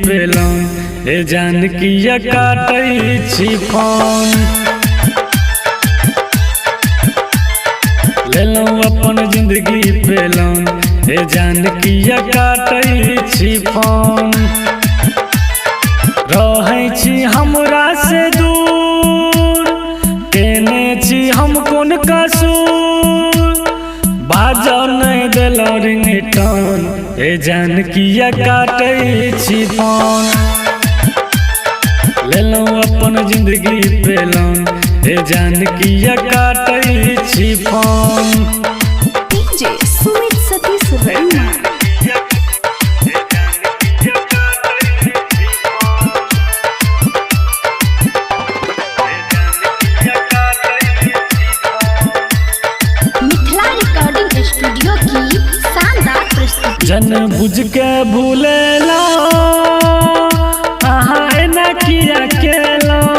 पेलौं ए जान किया काटै छी फोन। लेलौं अपन जिंदगी पेलौं ए जान किया काटै छी फोन। रहै छी हमरा से दूर केने छी हम कोन कसूर, बाजो नहीं देलौं रिंगटोन ए जान किया काटै छी फोन। लेलौं अपन जिंदगी पेलौं ए जान किया काटै छी phone. DJ Sumit Satish Verma. Mithila recording studio की शानदार प्रस्तुति। जन बुझ के भूलेला अहाँ एना किया केलौं,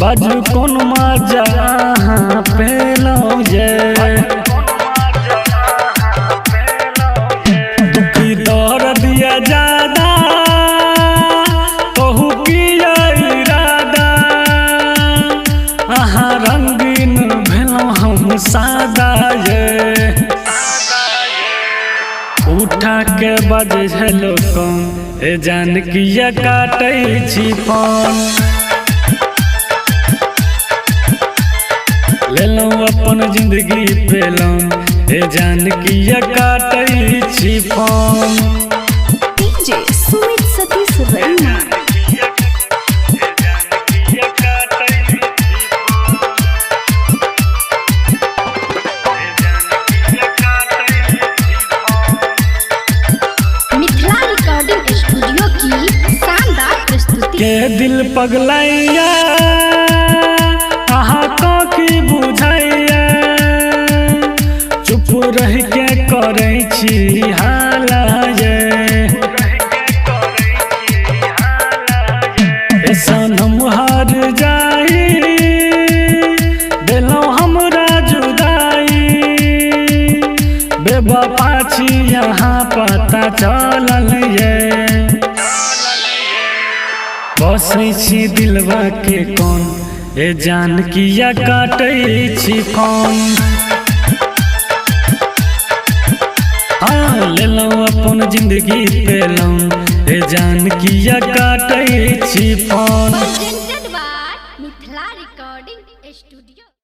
बाजू कोन मजा अहाँ पेलौं जे। दुखी दर्द दिया ज्यादा कहू किया इरादा, अहाँ रंगीन भेलौं हम सादा ये। उठा के बजे हेलो कम ए जान किया काटै छी फोन। लेलौं अपन जिंदगी पेलौं ए जान किया काटै छी phone. DJ Sumit Satish Verma. Mithila recording studio की शानदार प्रस्तुति। के दिल पगलैया अहाँ की बुझैया, चुप रह के करै छी हाला ये। ए सनम हार जाई देलौं हमरा जुदाई, बेवफा छी यहाँ पता चलल ये। बसै छी दिलवा के कोन ए जान किया काटै छी फोन। हाँ लेलौं अपन जिंदगी पेलौं ए जान किया काटै छी phone. Presented by Mithila recording studio.